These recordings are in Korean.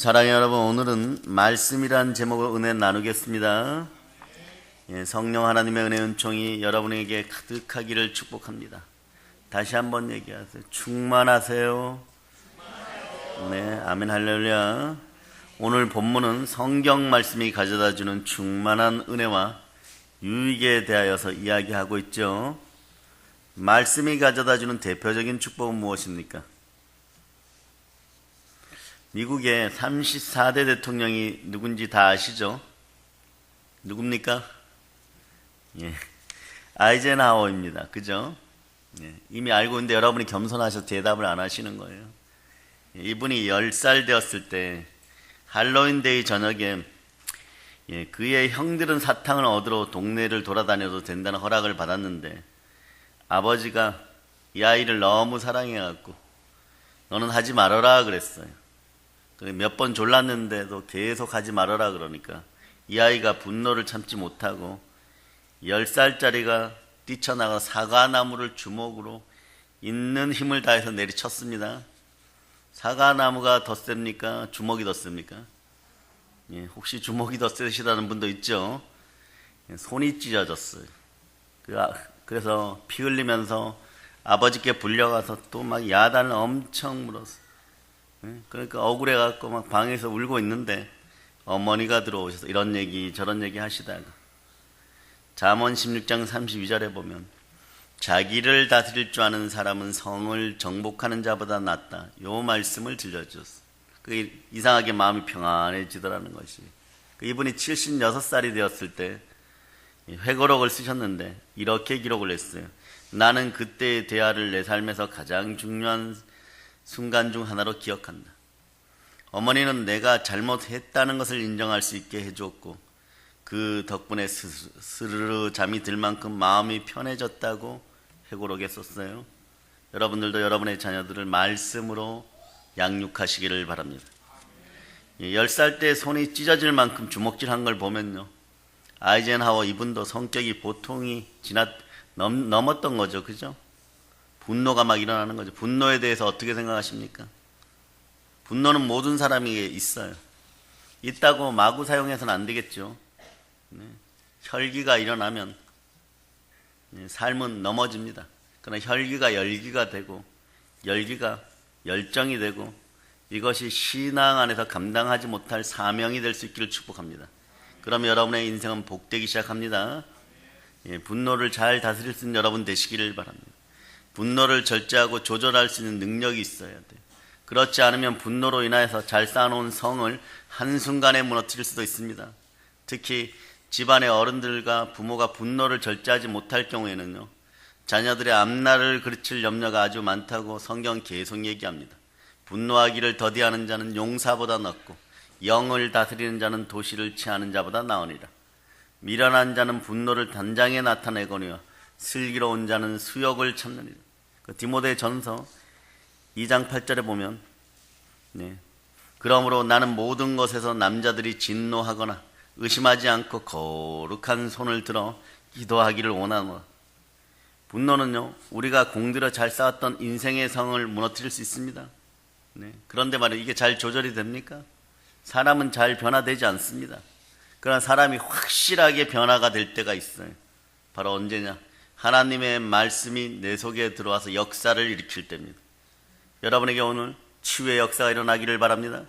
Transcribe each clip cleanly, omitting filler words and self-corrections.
사랑하는 여러분, 오늘은 말씀이란 제목으로 은혜 나누겠습니다. 성령 하나님의 은혜 은총이 여러분에게 가득하기를 축복합니다. 다시 한번 얘기하세요. 충만하세요. 네, 아멘 할렐루야. 오늘 본문은 성경 말씀이 가져다주는 충만한 은혜와 유익에 대하여서 이야기하고 있죠. 말씀이 가져다주는 대표적인 축복은 무엇입니까? 미국의 34대 대통령이 누군지 다 아시죠? 누굽니까? 아이젠하워입니다. 그죠? 이미 알고 있는데 여러분이 겸손하셔서 대답을 안 하시는 거예요. 이분이 10살 되었을 때 할로윈데이 저녁에 그의 형들은 사탕을 얻으러 동네를 돌아다녀도 된다는 허락을 받았는데 아버지가 이 아이를 너무 사랑해갖고 너는 하지 말아라 그랬어요. 몇 번 졸랐는데도 계속 하지 말아라 그러니까 이 아이가 분노를 참지 못하고 10살짜리가 뛰쳐나가 사과나무를 주먹으로 있는 힘을 다해서 내리쳤습니다. 사과나무가 더 셉니까? 주먹이 더 셉니까? 혹시 주먹이 더 세시다는 분도 있죠? 손이 찢어졌어요. 그래서 피 흘리면서 아버지께 불려가서 또 막 야단을 엄청 물었어요. 그러니까 억울해갖고 막 방에서 울고 있는데 어머니가 들어오셔서 이런 얘기 저런 얘기 하시다가 잠언 16장 32절에 보면 자기를 다스릴 줄 아는 사람은 성을 정복하는 자보다 낫다. 요 말씀을 들려주셨어요. 그게 이상하게 마음이 평안해지더라는 것이. 이분이 76살이 되었을 때 회고록을 쓰셨는데 이렇게 기록을 했어요. 나는 그때의 대화를 내 삶에서 가장 중요한 순간 중 하나로 기억한다. 어머니는 내가 잘못했다는 것을 인정할 수 있게 해주었고 그 덕분에 스르르 잠이 들 만큼 마음이 편해졌다고 회고록에 썼어요. 여러분들도 여러분의 자녀들을 말씀으로 양육하시기를 바랍니다. 10살 때 손이 찢어질 만큼 주먹질한 걸 보면요, 아이젠하워 이분도 성격이 보통이 넘었던 거죠. 그죠? 분노가 막 일어나는 거죠. 분노에 대해서 어떻게 생각하십니까? 분노는 모든 사람에게 있어요. 있다고 마구 사용해서는 안 되겠죠. 혈기가 일어나면 삶은 넘어집니다. 그러나 혈기가 열기가 되고 열기가 열정이 되고 이것이 신앙 안에서 감당하지 못할 사명이 될 수 있기를 축복합니다. 그럼 여러분의 인생은 복되기 시작합니다. 분노를 잘 다스릴 수 있는 여러분 되시기를 바랍니다. 분노를 절제하고 조절할 수 있는 능력이 있어야 돼요. 그렇지 않으면 분노로 인하여서 잘 쌓아놓은 성을 한순간에 무너뜨릴 수도 있습니다. 특히 집안의 어른들과 부모가 분노를 절제하지 못할 경우에는요, 자녀들의 앞날을 그르칠 염려가 아주 많다고 성경 계속 얘기합니다. 분노하기를 더디하는 자는 용사보다 낫고 영을 다스리는 자는 도시를 취하는 자보다 나으니라. 미련한 자는 분노를 단장에 나타내거니와 슬기로운 자는 수욕을 참느니라. 디모데 전서 2장 8절에 보면 그러므로 나는 모든 것에서 남자들이 진노하거나 의심하지 않고 거룩한 손을 들어 기도하기를 원하노라. 분노는요, 우리가 공들여 잘 쌓았던 인생의 성을 무너뜨릴 수 있습니다. 그런데 말이에요, 이게 잘 조절이 됩니까? 사람은 잘 변화되지 않습니다. 그러나 사람이 확실하게 변화가 될 때가 있어요. 바로 언제냐? 하나님의 말씀이 내 속에 들어와서 역사를 일으킬 때입니다. 여러분에게 오늘 치유의 역사가 일어나기를 바랍니다.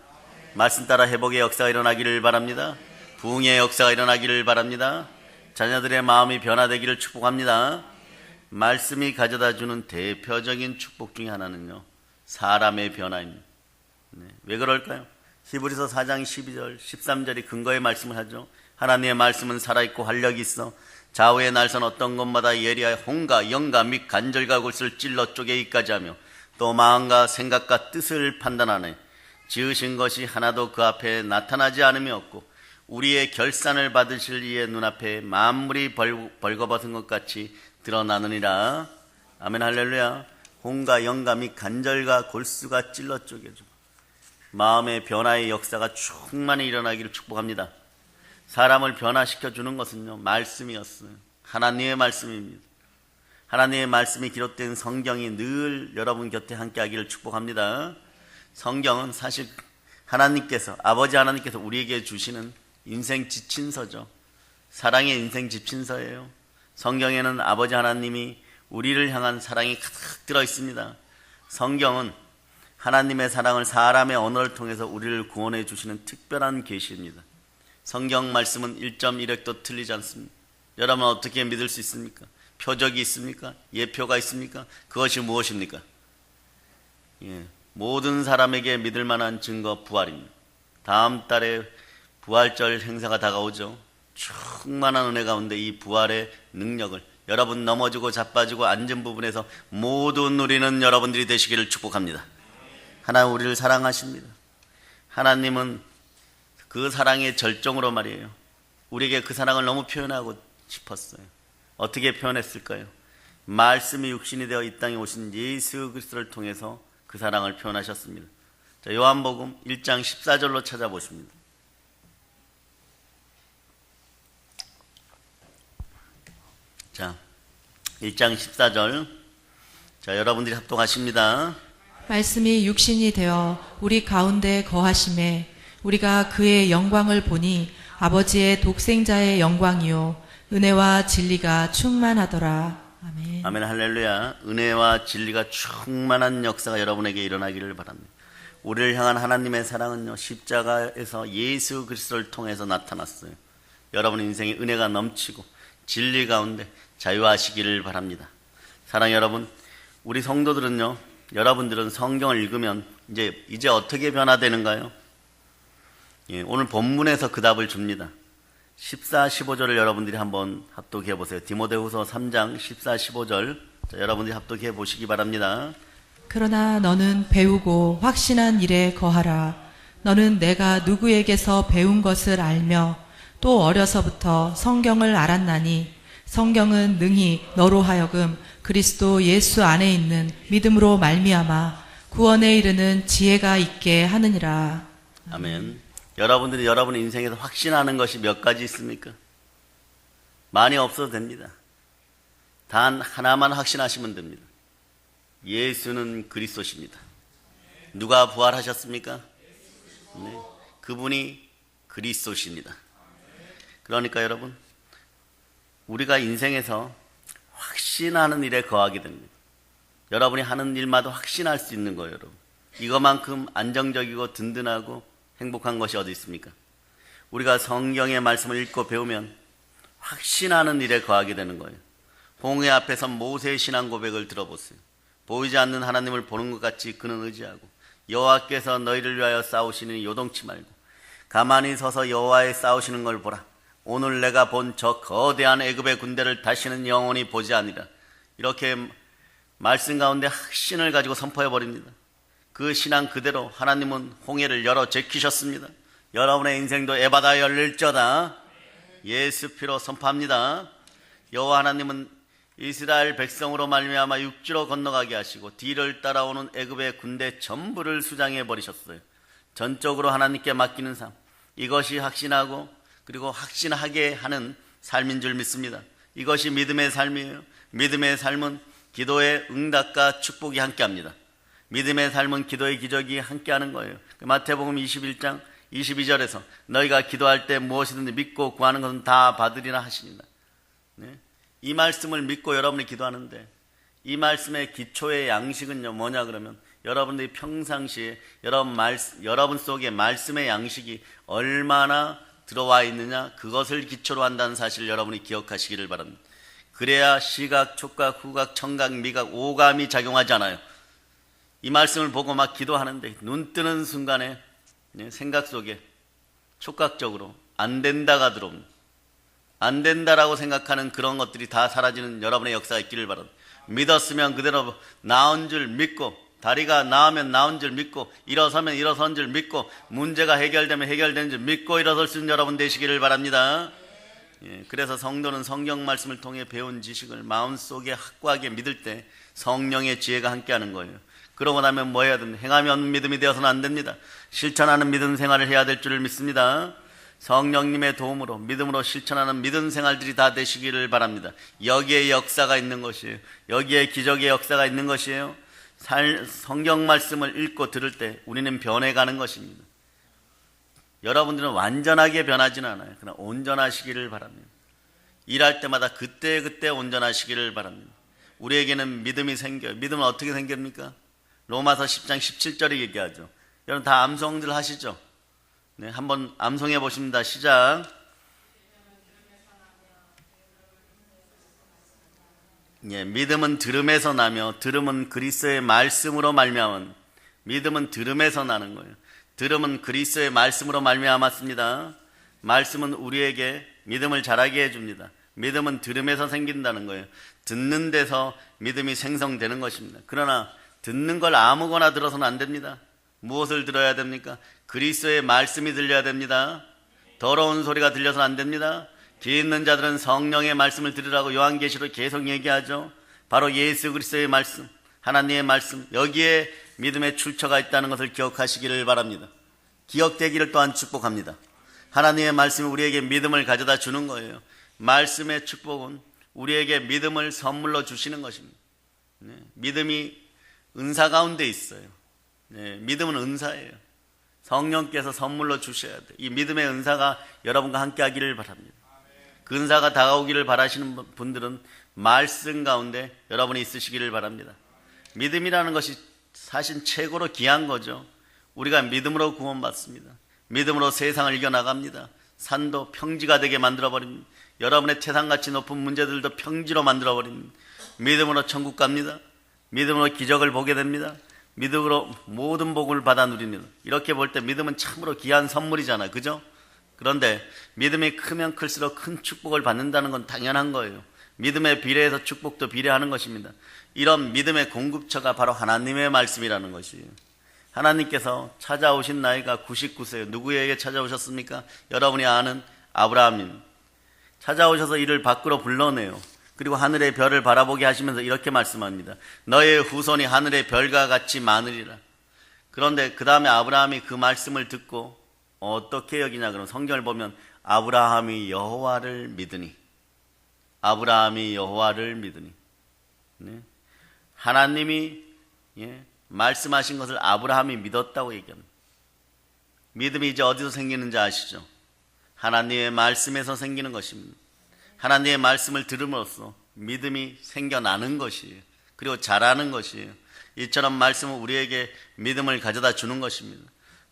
말씀 따라 회복의 역사가 일어나기를 바랍니다. 부흥의 역사가 일어나기를 바랍니다. 자녀들의 마음이 변화되기를 축복합니다. 말씀이 가져다주는 대표적인 축복 중에 하나는요, 사람의 변화입니다. 왜 그럴까요? 히브리서 4장 12절 13절이 근거의 말씀을 하죠. 하나님의 말씀은 살아있고 활력이 있어 좌우의 날선 어떤 것마다 예리하여 혼과 영과 및 관절과 골수를 찔러 쪼개기까지 하며 또 마음과 생각과 뜻을 판단하네. 지으신 것이 하나도 그 앞에 나타나지 않음이 없고 우리의 결산을 받으실 이의 눈앞에 만물이 벌거벗은 것 같이 드러나느니라. 아멘 할렐루야. 혼과 영과 및 관절과 골수가 찔러 쪼개주고 마음의 변화의 역사가 충만히 일어나기를 축복합니다. 사람을 변화시켜주는 것은요, 말씀이었어요. 하나님의 말씀입니다. 하나님의 말씀이 기록된 성경이 늘 여러분 곁에 함께 하기를 축복합니다. 성경은 사실 하나님께서, 아버지 하나님께서 우리에게 주시는 인생 지침서죠. 사랑의 인생 지침서예요. 성경에는 아버지 하나님이 우리를 향한 사랑이 가득 들어 있습니다. 성경은 하나님의 사랑을 사람의 언어를 통해서 우리를 구원해 주시는 특별한 계시입니다. 성경 말씀은 1.1획도 틀리지 않습니다. 여러분 어떻게 믿을 수 있습니까? 표적이 있습니까? 예표가 있습니까? 그것이 무엇입니까? 모든 사람에게 믿을 만한 증거 부활입니다. 다음 달에 부활절 행사가 다가오죠. 충만한 은혜 가운데 이 부활의 능력을 여러분 넘어지고 자빠지고 앉은 부분에서 모두 누리는 여러분들이 되시기를 축복합니다. 하나님 우리를 사랑하십니다. 하나님은 그 사랑의 절정으로 말이에요. 우리에게 그 사랑을 너무 표현하고 싶었어요. 어떻게 표현했을까요? 말씀이 육신이 되어 이 땅에 오신 예수 그리스도를 통해서 그 사랑을 표현하셨습니다. 자, 요한복음 1장 14절로 찾아보십니다. 자, 1장 14절. 자, 여러분들이 합독하십니다. 말씀이 육신이 되어 우리 가운데 거하심에 우리가 그의 영광을 보니 아버지의 독생자의 영광이요 은혜와 진리가 충만하더라. 아멘. 아멘. 할렐루야. 은혜와 진리가 충만한 역사가 여러분에게 일어나기를 바랍니다. 우리를 향한 하나님의 사랑은요, 십자가에서 예수 그리스도를 통해서 나타났어요. 여러분 인생에 은혜가 넘치고 진리 가운데 자유하시기를 바랍니다. 사랑 여러분, 우리 성도들은요, 여러분들은 성경을 읽으면 이제 어떻게 변화되는가요? 오늘 본문에서 그 답을 줍니다. 14, 15절을 여러분들이 한번 합독해 보세요. 디모데후서 3장 14, 15절. 자, 여러분들이 합독해 보시기 바랍니다. 그러나 너는 배우고 확신한 일에 거하라. 너는 내가 누구에게서 배운 것을 알며 또 어려서부터 성경을 알았나니 성경은 능히 너로 하여금 그리스도 예수 안에 있는 믿음으로 말미암아 구원에 이르는 지혜가 있게 하느니라. 아멘. 여러분들이 여러분 인생에서 확신하는 것이 몇 가지 있습니까? 많이 없어도 됩니다. 단 하나만 확신하시면 됩니다. 예수는 그리스도십니다. 누가 부활하셨습니까? 네, 그분이 그리스도십니다. 그러니까 여러분, 우리가 인생에서 확신하는 일에 거하게 됩니다. 여러분이 하는 일마다 확신할 수 있는 거예요, 여러분. 이것만큼 안정적이고 든든하고 행복한 것이 어디 있습니까? 우리가 성경의 말씀을 읽고 배우면 확신하는 일에 거하게 되는 거예요. 홍해 앞에서 모세의 신앙 고백을 들어보세요. 보이지 않는 하나님을 보는 것 같이 그는 의지하고 여호와께서 너희를 위하여 싸우시니 요동치 말고 가만히 서서 여호와의 싸우시는 걸 보라. 오늘 내가 본 저 거대한 애굽의 군대를 다시는 영원히 보지 아니라. 이렇게 말씀 가운데 확신을 가지고 선포해 버립니다. 그 신앙 그대로 하나님은 홍해를 열어 제키셨습니다. 여러분의 인생도 에바다 열릴저다. 예수 피로 선포합니다. 여호와 하나님은 이스라엘 백성으로 말미암아 육지로 건너가게 하시고 뒤를 따라오는 애굽의 군대 전부를 수장해 버리셨어요. 전적으로 하나님께 맡기는 삶, 이것이 확신하고 그리고 확신하게 하는 삶인 줄 믿습니다. 이것이 믿음의 삶이에요. 믿음의 삶은 기도의 응답과 축복이 함께합니다. 믿음의 삶은 기도의 기적이 함께하는 거예요. 마태복음 21장 22절에서 너희가 기도할 때 무엇이든지 믿고 구하는 것은 다 받으리라 하시니라. 네? 이 말씀을 믿고 여러분이 기도하는데 이 말씀의 기초의 양식은요 뭐냐 그러면 여러분들이 평상시에 여러분 속에 말씀의 양식이 얼마나 들어와 있느냐 그것을 기초로 한다는 사실을 여러분이 기억하시기를 바랍니다. 그래야 시각, 촉각, 후각, 청각, 미각, 오감이 작용하지 않아요. 이 말씀을 보고 막 기도하는데 눈 뜨는 순간에 생각 속에 촉각적으로 안 된다가 들어옵니다. 안 된다라고 생각하는 그런 것들이 다 사라지는 여러분의 역사가 있기를 바랍니다. 믿었으면 그대로 나은 줄 믿고 다리가 나으면 나은 줄 믿고 일어서면 일어선 줄 믿고 문제가 해결되면 해결된 줄 믿고 일어설 수 있는 여러분 되시기를 바랍니다. 그래서 성도는 성경 말씀을 통해 배운 지식을 마음속에 확고하게 믿을 때 성령의 지혜가 함께하는 거예요. 그러고 나면 뭐 해야 됩니까? 행하면 믿음이 되어서는 안 됩니다. 실천하는 믿음 생활을 해야 될 줄을 믿습니다. 성령님의 도움으로 믿음으로 실천하는 믿음 생활들이 다 되시기를 바랍니다. 여기에 역사가 있는 것이에요. 여기에 기적의 역사가 있는 것이에요. 성경 말씀을 읽고 들을 때 우리는 변해가는 것입니다. 여러분들은 완전하게 변하지는 않아요. 그러나 온전하시기를 바랍니다. 일할 때마다 그때그때 온전하시기를 바랍니다. 우리에게는 믿음이 생겨요. 믿음은 어떻게 생깁니까? 로마서 10장 17절에 얘기하죠. 여러분 다 암송들 하시죠? 네, 한번 암송해 보십니다. 시작. 예, 믿음은 들음에서 나며 들음은 그리스도의 말씀으로 말미암은. 믿음은 들음에서 나는 거예요. 들음은 그리스도의 말씀으로 말미암았습니다. 말씀은 우리에게 믿음을 자라게 해줍니다. 믿음은 들음에서 생긴다는 거예요. 듣는 데서 믿음이 생성되는 것입니다. 그러나 듣는 걸 아무거나 들어서는 안 됩니다. 무엇을 들어야 됩니까? 그리스도의 말씀이 들려야 됩니다. 더러운 소리가 들려서는 안 됩니다. 귀 있는 자들은 성령의 말씀을 들으라고 요한계시로 계속 얘기하죠. 바로 예수 그리스도의 말씀, 하나님의 말씀, 여기에 믿음의 출처가 있다는 것을 기억하시기를 바랍니다. 기억되기를 또한 축복합니다. 하나님의 말씀이 우리에게 믿음을 가져다 주는 거예요. 말씀의 축복은 우리에게 믿음을 선물로 주시는 것입니다. 네, 믿음이 은사 가운데 있어요. 네, 믿음은 은사예요. 성령께서 선물로 주셔야 돼요. 이 믿음의 은사가 여러분과 함께 하기를 바랍니다. 그 은사가 다가오기를 바라시는 분들은 말씀 가운데 여러분이 있으시기를 바랍니다. 믿음이라는 것이 사실 최고로 귀한 거죠. 우리가 믿음으로 구원받습니다. 믿음으로 세상을 이겨나갑니다. 산도 평지가 되게 만들어버립니다. 여러분의 태산같이 높은 문제들도 평지로 만들어버립니다. 믿음으로 천국 갑니다. 믿음으로 기적을 보게 됩니다. 믿음으로 모든 복을 받아 누립니다. 이렇게 볼 때 믿음은 참으로 귀한 선물이잖아요. 그죠? 그런데 믿음이 크면 클수록 큰 축복을 받는다는 건 당연한 거예요. 믿음에 비례해서 축복도 비례하는 것입니다. 이런 믿음의 공급처가 바로 하나님의 말씀이라는 것이에요. 하나님께서 찾아오신 나이가 99세예요. 누구에게 찾아오셨습니까? 여러분이 아는 아브라함입니다. 찾아오셔서 이를 밖으로 불러내요. 그리고 하늘의 별을 바라보게 하시면서 이렇게 말씀합니다. 너의 후손이 하늘의 별과 같이 많으리라. 그런데 그 다음에 아브라함이 그 말씀을 듣고 어떻게 여기냐 그러면 성경을 보면 아브라함이 여호와를 믿으니, 아브라함이 여호와를 믿으니, 네. 하나님이 말씀하신 것을 아브라함이 믿었다고 얘기합니다. 믿음이 이제 어디서 생기는지 아시죠? 하나님의 말씀에서 생기는 것입니다. 하나님의 말씀을 들음으로써 믿음이 생겨나는 것이에요. 그리고 자라는 것이에요. 이처럼 말씀은 우리에게 믿음을 가져다 주는 것입니다.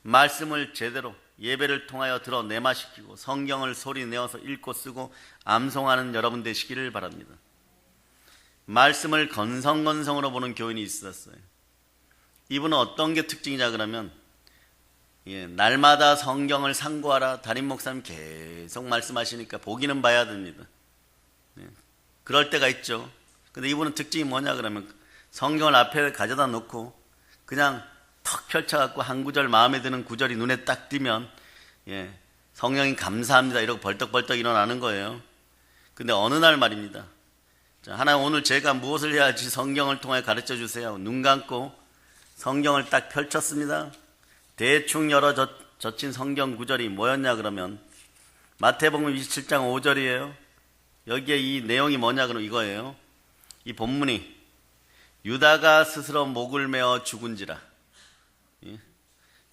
말씀을 제대로 예배를 통하여 들어 내마시키고 성경을 소리 내어서 읽고 쓰고 암송하는 여러분 되시기를 바랍니다. 말씀을 건성건성으로 보는 교인이 있었어요. 이분은 어떤 게 특징이냐 그러면 날마다 성경을 상고하라 담임 목사님 계속 말씀하시니까 보기는 봐야 됩니다. 그럴 때가 있죠. 근데 이분은 특징이 뭐냐 그러면 성경을 앞에 가져다 놓고 그냥 턱 펼쳐갖고 한 구절 마음에 드는 구절이 눈에 딱 띄면 성령님 감사합니다 이러고 벌떡벌떡 일어나는 거예요. 근데 어느 날 말입니다. 자, 하나님 오늘 제가 무엇을 해야지 성경을 통해 가르쳐 주세요. 눈 감고 성경을 딱 펼쳤습니다. 대충 열어 젖힌 성경 구절이 뭐였냐 그러면 마태복음 27장 5절이에요. 여기에 이 내용이 뭐냐 그러면 이거예요. 이 본문이 유다가 스스로 목을 메어 죽은지라.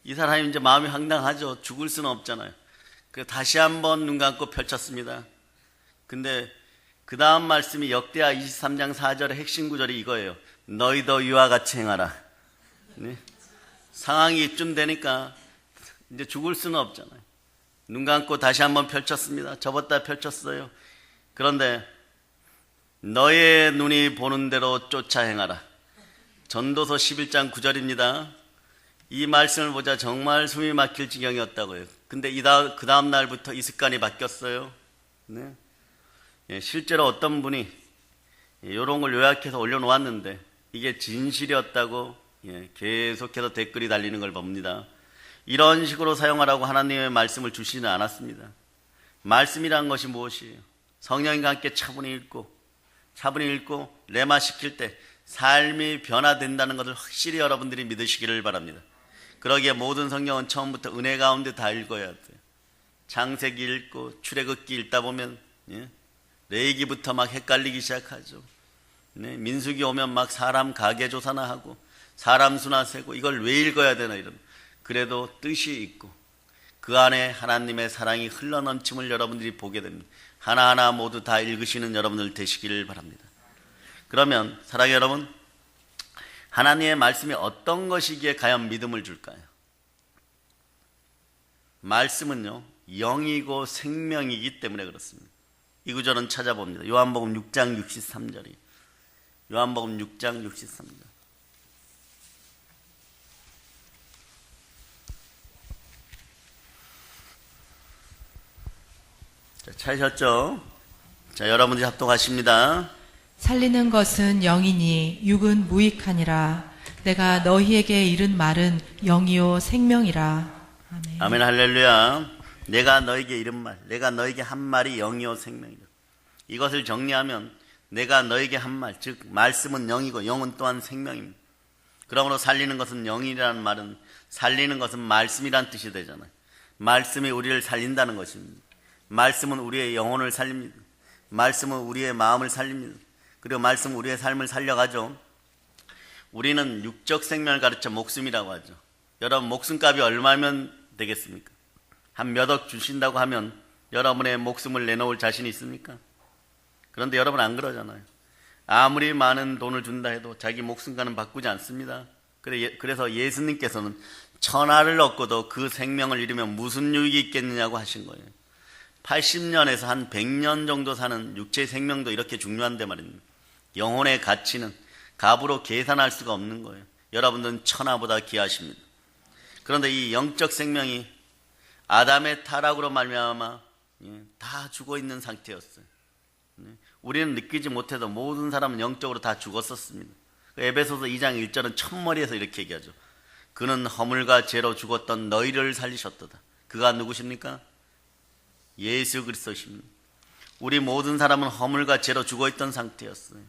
이 사람이 이제 마음이 황당하죠. 죽을 수는 없잖아요. 그래서 다시 한번 눈 감고 펼쳤습니다. 근데 그 다음 말씀이 역대하 23장 4절의 핵심 구절이 이거예요. 너희도 이와 같이 행하라. 네? 상황이 이쯤 되니까 이제 죽을 수는 없잖아요. 눈 감고 다시 한번 펼쳤습니다. 접었다 펼쳤어요. 그런데 너의 눈이 보는 대로 쫓아 행하라. 전도서 11장 9절입니다. 이 말씀을 보자 정말 숨이 막힐 지경이었다고요. 근데 그 다음 날부터 이 습관이 바뀌었어요. 네? 실제로 어떤 분이 이런 걸 요약해서 올려놓았는데 이게 진실이었다고 계속해서 댓글이 달리는 걸 봅니다. 이런 식으로 사용하라고 하나님의 말씀을 주시지는 않았습니다. 말씀이란 것이 무엇이에요? 성령님과 함께 차분히 읽고 레마시킬 때 삶이 변화된다는 것을 확실히 여러분들이 믿으시기를 바랍니다. 그러기에 모든 성경은 처음부터 은혜 가운데 다 읽어야 돼요. 창세기 읽고 출애굽기 읽다 보면 레위기부터 막 헷갈리기 시작하죠. 민수기 오면 막 사람 가계 조사나 하고 사람 수나 세고 이걸 왜 읽어야 되나 이런. 그래도 뜻이 있고 그 안에 하나님의 사랑이 흘러넘침을 여러분들이 보게 됩니다. 하나하나 모두 다 읽으시는 여러분들 되시기를 바랍니다. 그러면 사랑하는 여러분, 하나님의 말씀이 어떤 것이기에 과연 믿음을 줄까요? 말씀은요, 영이고 생명이기 때문에 그렇습니다. 이 구절은 찾아봅니다. 요한복음 6장 63절이. 요한복음 6장 63절. 자, 찾으셨죠? 자, 여러분들이 합독하십니다. 살리는 것은 영이니 육은 무익하니라. 내가 너희에게 이른 말은 영이요 생명이라. 아멘. 아멘 할렐루야. 내가 너에게 이른 말, 내가 너에게 한 말이 영이요 생명이다. 이것을 정리하면 내가 너에게 한 말, 즉 말씀은 영이고 영은 또한 생명입니다. 그러므로 살리는 것은 영이라는 말은 살리는 것은 말씀이란 뜻이 되잖아요. 말씀이 우리를 살린다는 것입니다. 말씀은 우리의 영혼을 살립니다. 말씀은 우리의 마음을 살립니다. 그리고 말씀은 우리의 삶을 살려가죠. 우리는 육적 생명을 가르쳐 목숨이라고 하죠. 여러분, 목숨값이 얼마면 되겠습니까? 한 몇 억 주신다고 하면 여러분의 목숨을 내놓을 자신이 있습니까? 그런데 여러분 안 그러잖아요. 아무리 많은 돈을 준다 해도 자기 목숨과는 바꾸지 않습니다. 그래서 예수님께서는 천하를 얻고도 그 생명을 잃으면 무슨 유익이 있겠느냐고 하신 거예요. 80년에서 한 100년 정도 사는 육체의 생명도 이렇게 중요한데 말입니다. 영혼의 가치는 값으로 계산할 수가 없는 거예요. 여러분들은 천하보다 귀하십니다. 그런데 이 영적 생명이 아담의 타락으로 말미암아 다 죽어 있는 상태였어요. 우리는 느끼지 못해도 모든 사람은 영적으로 다 죽었었습니다. 에베소서 2장 1절은 첫머리에서 이렇게 얘기하죠. 그는 허물과 죄로 죽었던 너희를 살리셨도다. 그가 누구십니까? 예수 그리스도십니다. 우리 모든 사람은 허물과 죄로 죽어있던 상태였어요.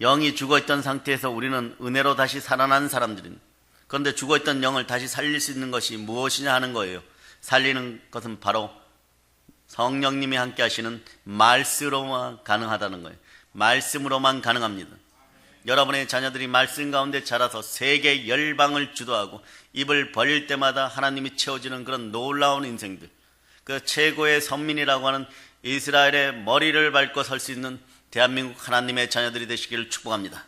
영이 죽어있던 상태에서 우리는 은혜로 다시 살아난 사람들입니다. 그런데 죽어있던 영을 다시 살릴 수 있는 것이 무엇이냐 하는 거예요. 살리는 것은 바로 성령님이 함께 하시는 말씀으로만 가능하다는 거예요. 말씀으로만 가능합니다. 여러분의 자녀들이 말씀 가운데 자라서 세계 열방을 주도하고 입을 벌릴 때마다 하나님이 채워지는 그런 놀라운 인생들, 그 최고의 선민이라고 하는 이스라엘의 머리를 밟고 설 수 있는 대한민국 하나님의 자녀들이 되시기를 축복합니다.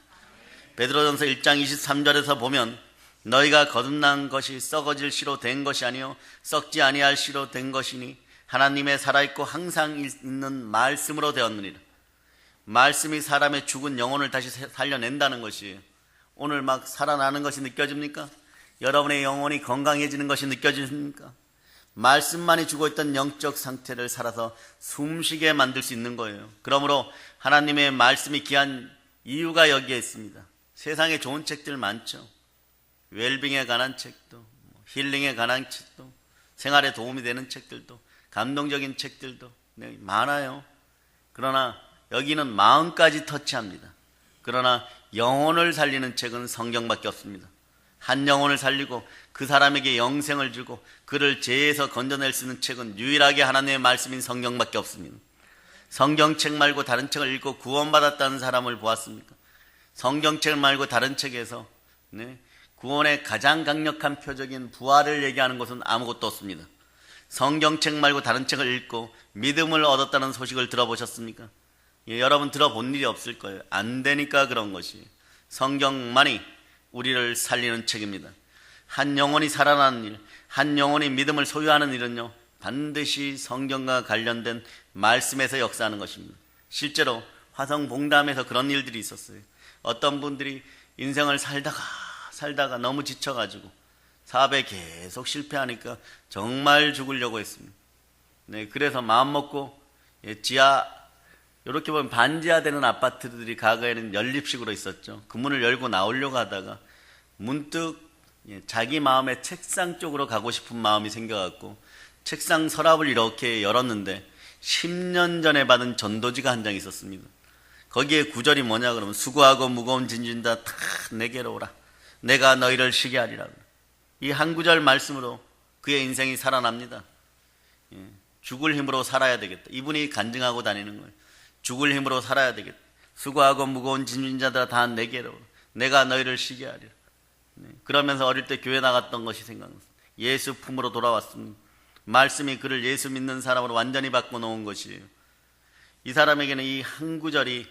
베드로전서 1장 23절에서 보면 너희가 거듭난 것이 썩어질 씨로 된 것이 아니요 썩지 아니할 씨로 된 것이니 하나님의 살아있고 항상 있는 말씀으로 되었느니라. 말씀이 사람의 죽은 영혼을 다시 살려낸다는 것이에요. 오늘 막 살아나는 것이 느껴집니까? 여러분의 영혼이 건강해지는 것이 느껴집니까? 말씀만이 죽어있던 영적 상태를 살아서 숨쉬게 만들 수 있는 거예요. 그러므로 하나님의 말씀이 귀한 이유가 여기에 있습니다. 세상에 좋은 책들 많죠. 웰빙에 관한 책도, 힐링에 관한 책도, 생활에 도움이 되는 책들도, 감동적인 책들도 많아요. 그러나 여기는 마음까지 터치합니다. 그러나 영혼을 살리는 책은 성경밖에 없습니다. 한 영혼을 살리고 그 사람에게 영생을 주고 그를 죄에서 건져낼 수 있는 책은 유일하게 하나님의 말씀인 성경밖에 없습니다. 성경책 말고 다른 책을 읽고 구원받았다는 사람을 보았습니까? 성경책 말고 다른 책에서 구원의 가장 강력한 표적인 부활을 얘기하는 것은 아무것도 없습니다. 성경책 말고 다른 책을 읽고 믿음을 얻었다는 소식을 들어보셨습니까? 여러분 들어본 일이 없을 거예요. 안 되니까 그런 것이. 성경만이 우리를 살리는 책입니다. 한 영혼이 살아나는 일, 한 영혼이 믿음을 소유하는 일은요, 반드시 성경과 관련된 말씀에서 역사하는 것입니다. 실제로 화성봉담에서 그런 일들이 있었어요. 어떤 분들이 인생을 살다가 너무 지쳐가지고 사업에 계속 실패하니까 정말 죽으려고 했습니다. 그래서 마음먹고 지하, 이렇게 보면 반지하 되는 아파트들이 과거에는 연립식으로 있었죠. 그 문을 열고 나오려고 하다가 문득 자기 마음의 책상 쪽으로 가고 싶은 마음이 생겨갖고 책상 서랍을 이렇게 열었는데 10년 전에 받은 전도지가 한 장 있었습니다. 거기에 구절이 뭐냐 그러면 수고하고 무거운 짐진 다 내게로 오라. 내가 너희를 쉬게 하리라. 이 한 구절 말씀으로 그의 인생이 살아납니다. 죽을 힘으로 살아야 되겠다. 이분이 간증하고 다니는 거예요. 죽을 힘으로 살아야 되겠다. 수고하고 무거운 짐진 자들아 다 내게로 오라. 내가 너희를 쉬게 하리라. 그러면서 어릴 때 교회 나갔던 것이 생각났어요. 예수 품으로 돌아왔습니다. 말씀이 그를 예수 믿는 사람으로 완전히 바꿔놓은 것이에요. 이 사람에게는 이 한 구절이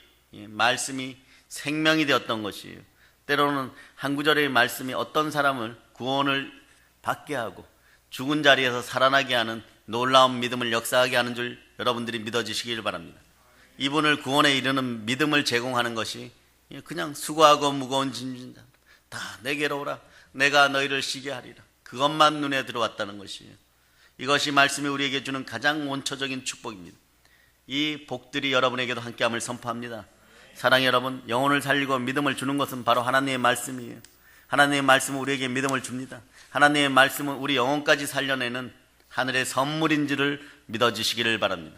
말씀이 생명이 되었던 것이에요. 때로는 한 구절의 말씀이 어떤 사람을 구원을 받게 하고 죽은 자리에서 살아나게 하는 놀라운 믿음을 역사하게 하는 줄 여러분들이 믿어지시길 바랍니다. 이분을 구원에 이르는 믿음을 제공하는 것이 그냥 수고하고 무거운 짐진 자 다 내게로 오라, 내가 너희를 쉬게 하리라, 그것만 눈에 들어왔다는 것이에요. 이것이 말씀이 우리에게 주는 가장 원초적인 축복입니다. 이 복들이 여러분에게도 함께함을 선포합니다. 사랑의 여러분, 영혼을 살리고 믿음을 주는 것은 바로 하나님의 말씀이에요. 하나님의 말씀은 우리에게 믿음을 줍니다. 하나님의 말씀은 우리 영혼까지 살려내는 하늘의 선물인 줄을 믿어주시기를 바랍니다.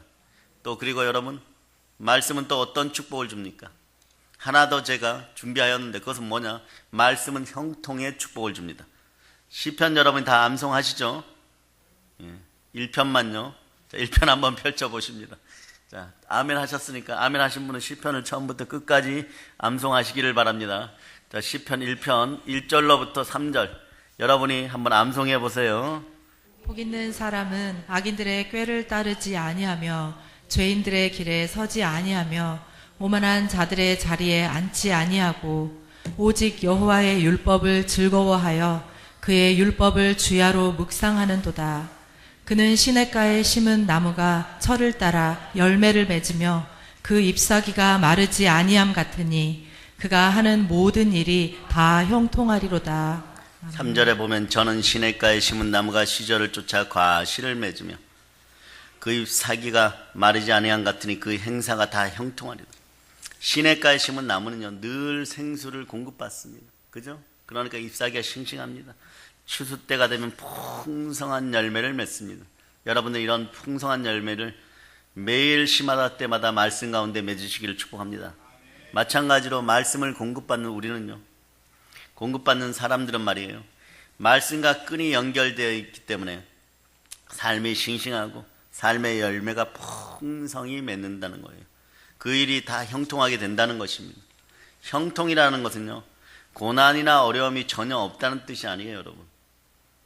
또 그리고 여러분, 말씀은 또 어떤 축복을 줍니까? 하나 더 제가 준비하였는데 그것은 뭐냐? 말씀은 형통의 축복을 줍니다. 시편 여러분 다 암송하시죠? 1편만요. 자, 1편 한번 펼쳐보십니다. 자, 아멘 하셨으니까 아멘 하신 분은 시편을 처음부터 끝까지 암송하시기를 바랍니다. 자, 시편 1편 1절로부터 3절 여러분이 한번 암송해 보세요. 복 있는 사람은 악인들의 꾀를 따르지 아니하며 죄인들의 길에 서지 아니하며 오만한 자들의 자리에 앉지 아니하고 오직 여호와의 율법을 즐거워하여 그의 율법을 주야로 묵상하는도다. 그는 시냇가에 심은 나무가 철을 따라 열매를 맺으며 그 잎사귀가 마르지 아니함 같으니 그가 하는 모든 일이 다 형통하리로다. 3절에 보면 저는 시냇가에 심은 나무가 시절을 쫓아 과실을 맺으며 그 잎사귀가 마르지 아니함 같으니 그 행사가 다 형통하리로다. 시냇가에 심은 나무는요 늘 생수를 공급받습니다. 그죠? 그러니까 잎사귀가 싱싱합니다. 추수 때가 되면 풍성한 열매를 맺습니다. 여러분들 이런 풍성한 열매를 매일 시마다 때마다 말씀 가운데 맺으시기를 축복합니다. 마찬가지로 말씀을 공급받는 우리는요, 공급받는 사람들은 말이에요, 말씀과 끈이 연결되어 있기 때문에 삶이 싱싱하고 삶의 열매가 풍성히 맺는다는 거예요. 그 일이 다 형통하게 된다는 것입니다. 형통이라는 것은요 고난이나 어려움이 전혀 없다는 뜻이 아니에요. 여러분,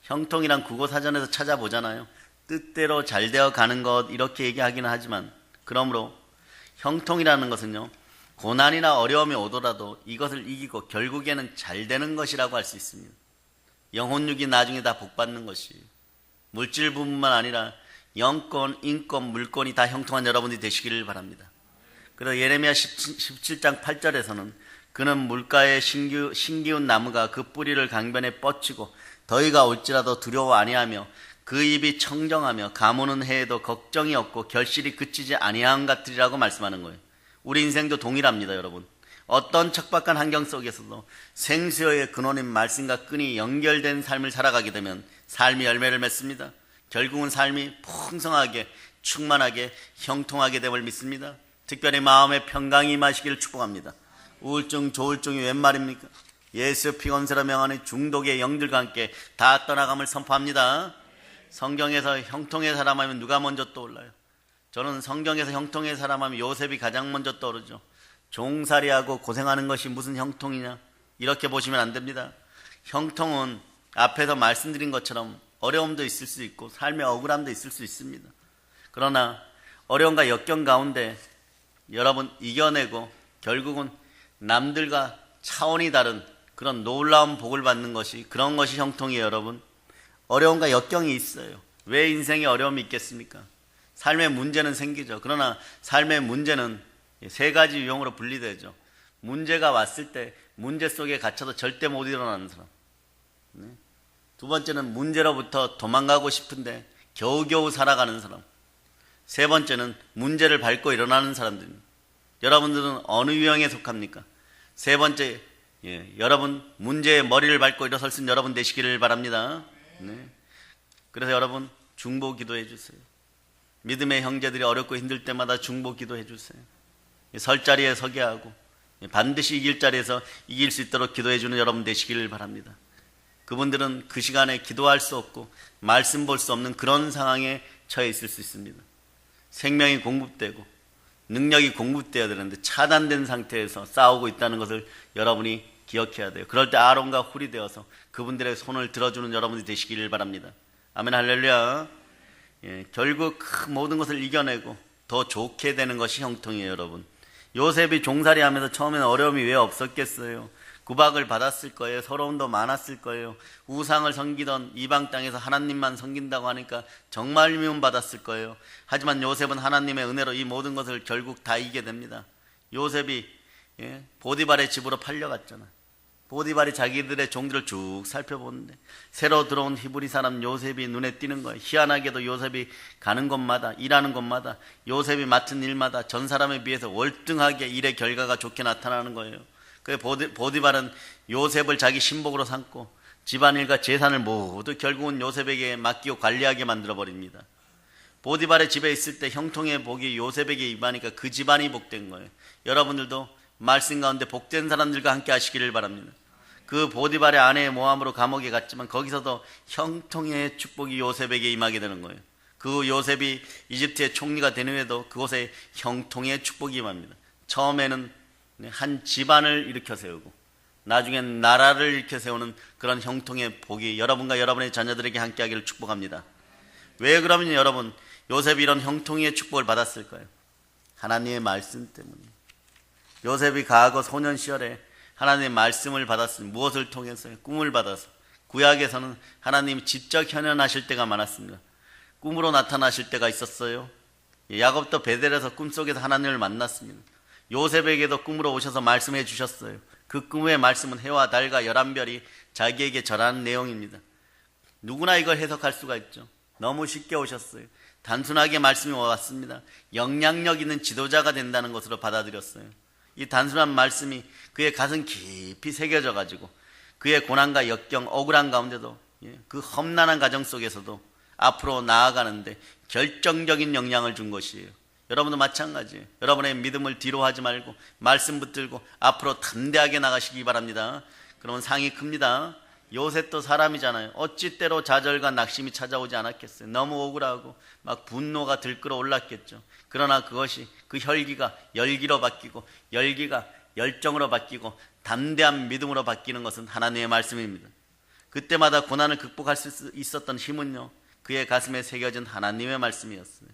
형통이란 국어사전에서 찾아보잖아요. 뜻대로 잘 되어 가는 것 이렇게 얘기하기는 하지만, 그러므로 형통이라는 것은요 고난이나 어려움이 오더라도 이것을 이기고 결국에는 잘 되는 것이라고 할 수 있습니다. 영혼육이 나중에 다 복받는 것이, 물질 부분만 아니라 영권, 인권, 물권이 다 형통한 여러분들이 되시기를 바랍니다. 그래서 예레미야 17장 8절에서는 그는 물가에 신기운 나무가 그 뿌리를 강변에 뻗치고 더위가 올지라도 두려워 아니하며 그 입이 청정하며 가무는 해에도 걱정이 없고 결실이 그치지 아니함 같으리라고 말씀하는 거예요. 우리 인생도 동일합니다. 여러분, 어떤 척박한 환경 속에서도 생수의 근원인 말씀과 끈이 연결된 삶을 살아가게 되면 삶이 열매를 맺습니다. 결국은 삶이 풍성하게 충만하게 형통하게 됨을 믿습니다. 특별히 마음의 평강이 임하시기를 축복합니다. 우울증, 조울증이 웬 말입니까? 예수 피건세라 명하는 중독의 영들과 함께 다 떠나감을 선포합니다. 성경에서 형통의 사람 하면 누가 먼저 떠올라요? 저는 성경에서 형통의 사람 하면 요셉이 가장 먼저 떠오르죠. 종살이하고 고생하는 것이 무슨 형통이냐? 이렇게 보시면 안 됩니다. 형통은 앞에서 말씀드린 것처럼 어려움도 있을 수 있고 삶의 억울함도 있을 수 있습니다. 그러나 어려움과 역경 가운데 여러분 이겨내고 결국은 남들과 차원이 다른 그런 놀라운 복을 받는 것이, 그런 것이 형통이에요. 여러분, 어려움과 역경이 있어요. 왜 인생에 어려움이 있겠습니까? 삶의 문제는 생기죠. 그러나 삶의 문제는 세 가지 유형으로 분리되죠. 문제가 왔을 때 문제 속에 갇혀도 절대 못 일어나는 사람. 두 번째는 문제로부터 도망가고 싶은데 겨우겨우 살아가는 사람. 세 번째는 문제를 밟고 일어나는 사람들입니다. 여러분들은 어느 유형에 속합니까? 세 번째, 여러분 문제의 머리를 밟고 일어설 수 있는 여러분 되시기를 바랍니다. 네. 그래서 여러분 중보 기도해 주세요. 믿음의 형제들이 어렵고 힘들 때마다 중보 기도해 주세요. 설 자리에 서게 하고 반드시 이길 자리에서 이길 수 있도록 기도해 주는 여러분 되시기를 바랍니다. 그분들은 그 시간에 기도할 수 없고 말씀 볼 수 없는 그런 상황에 처해 있을 수 있습니다. 생명이 공급되고 능력이 공급되어야 되는데 차단된 상태에서 싸우고 있다는 것을 여러분이 기억해야 돼요. 그럴 때 아론과 훌이 되어서 그분들의 손을 들어주는 여러분이 되시기를 바랍니다. 아멘, 할렐루야. 결국 그 모든 것을 이겨내고 더 좋게 되는 것이 형통이에요, 여러분. 요셉이 종살이 하면서 처음에는 어려움이 왜 없었겠어요? 구박을 받았을 거예요. 서러움도 많았을 거예요. 우상을 섬기던 이방 땅에서 하나님만 섬긴다고 하니까 정말 미움받았을 거예요. 하지만 요셉은 하나님의 은혜로 이 모든 것을 결국 다 이기게 됩니다. 요셉이 보디발의 집으로 팔려갔잖아. 보디발이 자기들의 종들을 쭉 살펴보는데 새로 들어온 히브리 사람 요셉이 눈에 띄는 거예요. 희한하게도 요셉이 가는 곳마다, 일하는 곳마다, 요셉이 맡은 일마다 전 사람에 비해서 월등하게 일의 결과가 좋게 나타나는 거예요. 그 보디발은 요셉을 자기 신복으로 삼고 집안일과 재산을 모두 결국은 요셉에게 맡기고 관리하게 만들어버립니다. 보디발의 집에 있을 때 형통의 복이 요셉에게 임하니까 그 집안이 복된 거예요. 여러분들도 말씀 가운데 복된 사람들과 함께 하시기를 바랍니다. 그 보디발의 아내의 모함으로 감옥에 갔지만 거기서도 형통의 축복이 요셉에게 임하게 되는 거예요. 그 요셉이 이집트의 총리가 된 후에도 그곳에 형통의 축복이 임합니다. 처음에는 한 집안을 일으켜 세우고 나중엔 나라를 일으켜 세우는 그런 형통의 복이 여러분과 여러분의 자녀들에게 함께 하기를 축복합니다. 왜 그러면 여러분 요셉이 이런 형통의 축복을 받았을까요? 하나님의 말씀 때문에. 요셉이 과거 소년 시절에 하나님의 말씀을 받았습니다. 무엇을 통해서요? 꿈을 받아서. 구약에서는 하나님이 직접 현현하실 때가 많았습니다. 꿈으로 나타나실 때가 있었어요. 야곱도 베델에서 꿈속에서 하나님을 만났습니다. 요셉에게도 꿈으로 오셔서 말씀해 주셨어요. 그 꿈의 말씀은 해와 달과 11별이 자기에게 절하는 내용입니다. 누구나 이걸 해석할 수가 있죠. 너무 쉽게 오셨어요. 단순하게 말씀이 왔습니다. 영향력 있는 지도자가 된다는 것으로 받아들였어요. 이 단순한 말씀이 그의 가슴 깊이 새겨져 가지고 그의 고난과 역경, 억울한 가운데도 그 험난한 가정 속에서도 앞으로 나아가는데 결정적인 영향을 준 것이에요. 여러분도 마찬가지예요. 여러분의 믿음을 뒤로 하지 말고 말씀 붙들고 앞으로 담대하게 나가시기 바랍니다. 그러면 상이 큽니다. 요셉도 사람이잖아요. 어찌 때로 좌절과 낙심이 찾아오지 않았겠어요. 너무 억울하고 막 분노가 들끓어 올랐겠죠. 그러나 그것이 그 혈기가 열기로 바뀌고 열기가 열정으로 바뀌고 담대한 믿음으로 바뀌는 것은 하나님의 말씀입니다. 그때마다 고난을 극복할 수 있었던 힘은요, 그의 가슴에 새겨진 하나님의 말씀이었어요.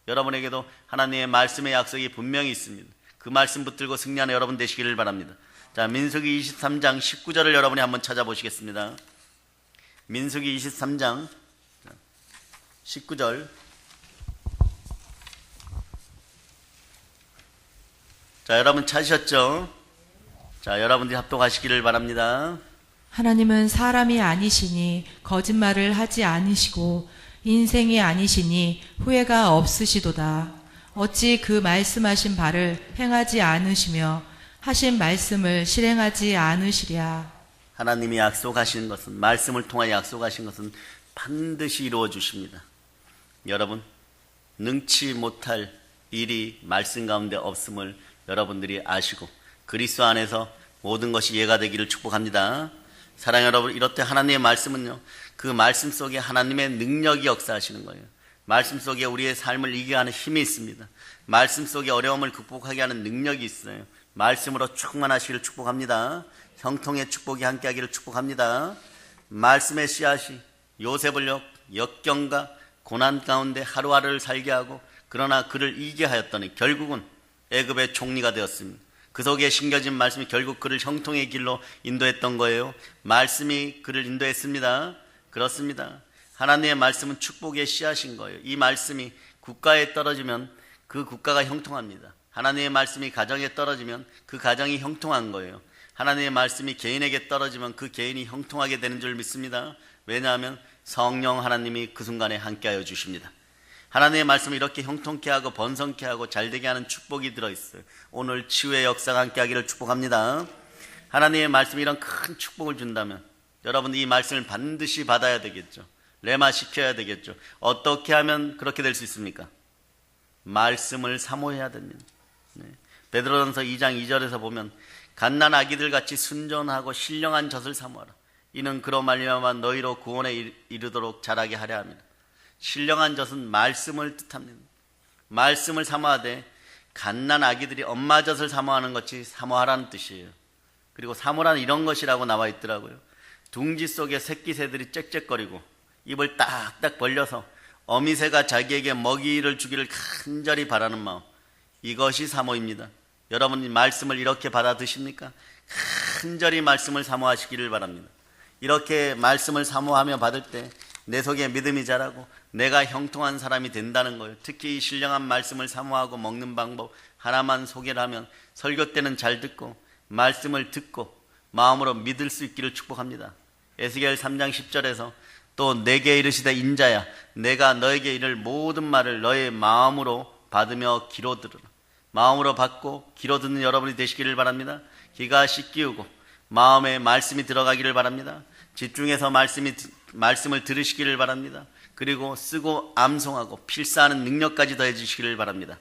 여러분에게도 하나님의 말씀의 약속이 분명히 있습니다. 그 말씀 붙들고 승리하는 여러분 되시기를 바랍니다. 자, 민수기 23장 19절을 여러분이 한번 찾아보시겠습니다. 민수기 23장 19절. 자, 여러분 찾으셨죠? 자, 여러분들이 합독하시기를 바랍니다. 하나님은 사람이 아니시니 거짓말을 하지 않으시고 인생이 아니시니 후회가 없으시도다. 어찌 그 말씀하신 바를 행하지 않으시며 하신 말씀을 실행하지 않으시랴. 하나님이 약속하신 것은, 말씀을 통하여 약속하신 것은 반드시 이루어 주십니다. 여러분, 능치 못할 일이 말씀 가운데 없음을 여러분들이 아시고 그리스도 안에서 모든 것이 이해가 되기를 축복합니다. 사랑하는 여러분, 이렇듯 하나님의 말씀은요, 그 말씀 속에 하나님의 능력이 역사하시는 거예요. 말씀 속에 우리의 삶을 이기게 하는 힘이 있습니다. 말씀 속에 어려움을 극복하게 하는 능력이 있어요. 말씀으로 충만하시기를 축복합니다. 형통의 축복이 함께하기를 축복합니다. 말씀의 씨앗이 요셉을 역경과 고난 가운데 하루하루를 살게 하고 그러나 그를 이기게 하였더니 결국은 애굽의 총리가 되었습니다. 그 속에 심겨진 말씀이 결국 그를 형통의 길로 인도했던 거예요. 말씀이 그를 인도했습니다. 그렇습니다. 하나님의 말씀은 축복의 씨앗인 거예요. 이 말씀이 국가에 떨어지면 그 국가가 형통합니다. 하나님의 말씀이 가정에 떨어지면 그 가정이 형통한 거예요. 하나님의 말씀이 개인에게 떨어지면 그 개인이 형통하게 되는 줄 믿습니다. 왜냐하면 성령 하나님이 그 순간에 함께하여 주십니다. 하나님의 말씀을 이렇게 형통케 하고 번성케 하고 잘되게 하는 축복이 들어있어요. 오늘 치유의 역사가 함께하기를 축복합니다. 하나님의 말씀이 이런 큰 축복을 준다면 여러분 이 말씀을 반드시 받아야 되겠죠. 레마시켜야 되겠죠. 어떻게 하면 그렇게 될 수 있습니까? 말씀을 사모해야 됩니다. 베드로전서 2장 2절에서 보면 갓난 아기들 같이 순전하고 신령한 젖을 사모하라. 이는 그로 말미암아 너희로 구원에 이르도록 자라게 하려 합니다. 신령한 젖은 말씀을 뜻합니다. 말씀을 사모하되 갓난 아기들이 엄마 젖을 사모하는 것이 사모하라는 뜻이에요. 그리고 사모라는 이런 것이라고 나와 있더라고요. 둥지 속에 새끼 새들이 짹짹거리고 입을 딱딱 벌려서 어미새가 자기에게 먹이를 주기를 간절히 바라는 마음, 이것이 사모입니다. 여러분이 말씀을 이렇게 받아 드십니까? 간절히 말씀을 사모하시기를 바랍니다. 이렇게 말씀을 사모하며 받을 때 내 속에 믿음이 자라고 내가 형통한 사람이 된다는 거예요. 특히 이 신령한 말씀을 사모하고 먹는 방법 하나만 소개를 하면, 설교 때는 잘 듣고 말씀을 듣고 마음으로 믿을 수 있기를 축복합니다. 에스겔 3장 10절에서 또 내게 이르시되 인자야, 내가 너에게 이를 모든 말을 너의 마음으로 받으며 귀로 들으라. 마음으로 받고 귀로 듣는 여러분이 되시기를 바랍니다. 귀가 씻기우고 마음에 말씀이 들어가기를 바랍니다. 집중해서 말씀을 들으시기를 바랍니다. 그리고 쓰고 암송하고 필사하는 능력까지 더해주시기를 바랍니다.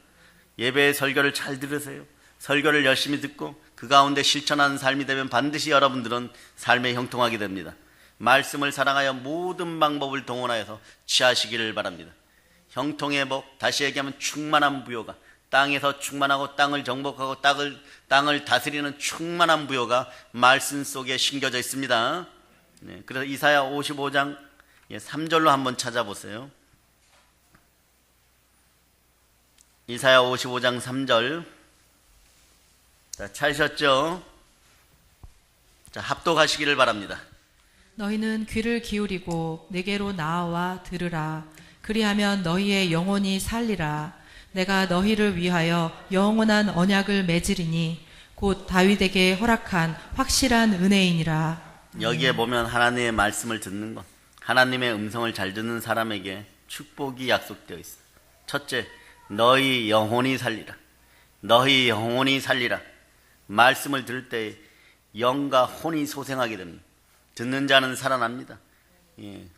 예배의 설교를 잘 들으세요. 설교를 열심히 듣고 그 가운데 실천하는 삶이 되면 반드시 여러분들은 삶에 형통하게 됩니다. 말씀을 사랑하여 모든 방법을 동원하여서 취하시기를 바랍니다. 형통의 복, 다시 얘기하면 충만한 부요가, 땅에서 충만하고 땅을 정복하고 땅을 다스리는 충만한 부요가 말씀 속에 심겨져 있습니다. 네, 그래서 이사야 55장 3절로 한번 찾아보세요. 이사야 55장 3절. 자, 찾으셨죠? 자, 합독하시기를 바랍니다. 너희는 귀를 기울이고 내게로 나아와 들으라. 그리하면 너희의 영혼이 살리라. 내가 너희를 위하여 영원한 언약을 맺으리니 곧 다윗에게 허락한 확실한 은혜이니라. 여기에 보면 하나님의 말씀을 듣는 것, 하나님의 음성을 잘 듣는 사람에게 축복이 약속되어 있어요. 첫째, 너희 영혼이 살리라. 너희 영혼이 살리라. 말씀을 들을 때 영과 혼이 소생하게 됩니다. 듣는 자는 살아납니다.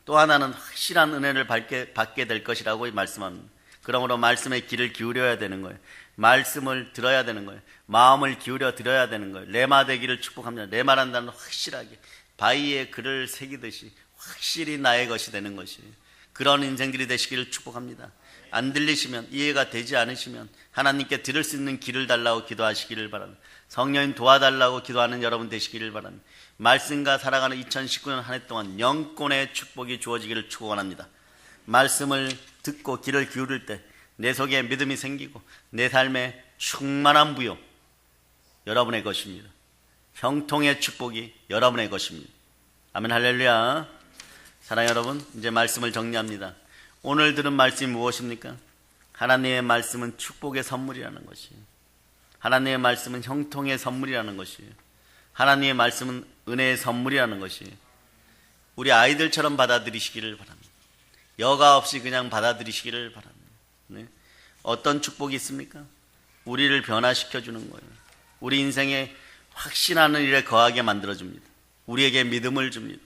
또 하나는 확실한 은혜를 받게 될 것이라고 말씀합니다. 그러므로 말씀에 귀를 기울여야 되는 거예요. 말씀을 들어야 되는 거예요. 마음을 기울여 들어야 되는 거예요. 레마 되기를 축복합니다. 레마란다는 확실하게 바위에 글을 새기듯이 확실히 나의 것이 되는 것이에요. 그런 인생들이 되시기를 축복합니다. 안 들리시면, 이해가 되지 않으시면 하나님께 들을 수 있는 길을 달라고 기도하시기를 바랍니다. 성령님 도와달라고 기도하는 여러분 되시기를 바랍니다. 말씀과 살아가는 2019년 한 해 동안 영권의 축복이 주어지기를 축원합니다. 말씀을 듣고 귀를 기울일 때 내 속에 믿음이 생기고 내 삶에 충만한 부요, 여러분의 것입니다. 형통의 축복이 여러분의 것입니다. 아멘, 할렐루야. 사랑하는 여러분, 이제 말씀을 정리합니다. 오늘 들은 말씀이 무엇입니까? 하나님의 말씀은 축복의 선물이라는 것이에요. 하나님의 말씀은 형통의 선물이라는 것이에요. 하나님의 말씀은 은혜의 선물이라는 것이에요. 우리 아이들처럼 받아들이시기를 바랍니다. 여과 없이 그냥 받아들이시기를 바랍니다. 네. 어떤 축복이 있습니까? 우리를 변화시켜주는 거예요. 우리 인생에 확신하는 일에 거하게 만들어줍니다. 우리에게 믿음을 줍니다.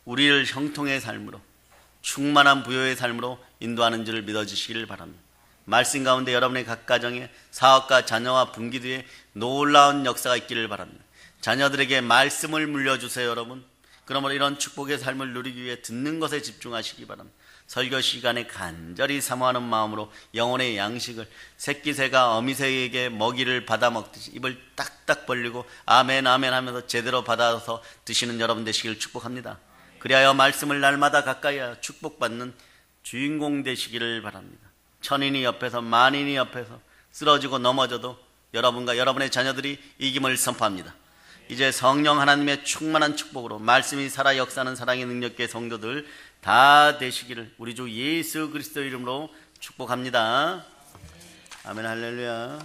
우리를 형통의 삶으로, 충만한 부요의 삶으로 인도하는 줄을 믿어주시기를 바랍니다. 말씀 가운데 여러분의 각 가정에 사업과 자녀와 분기도에 놀라운 역사가 있기를 바랍니다. 자녀들에게 말씀을 물려주세요, 여러분. 그러므로 이런 축복의 삶을 누리기 위해 듣는 것에 집중하시기 바랍니다. 설교 시간에 간절히 사모하는 마음으로 영혼의 양식을, 새끼새가 어미새에게 먹이를 받아 먹듯이 입을 딱딱 벌리고 아멘 아멘 하면서 제대로 받아서 드시는 여러분 되시기를 축복합니다. 그리하여 말씀을 날마다 가까이 하여 축복받는 주인공 되시기를 바랍니다. 천인이 옆에서 만인이 옆에서 쓰러지고 넘어져도 여러분과 여러분의 자녀들이 이김을 선포합니다. 이제 성령 하나님의 충만한 축복으로 말씀이 살아 역사하는 사랑의 능력의 성도들 다 되시기를 우리 주 예수 그리스도 이름으로 축복합니다. 아멘, 할렐루야.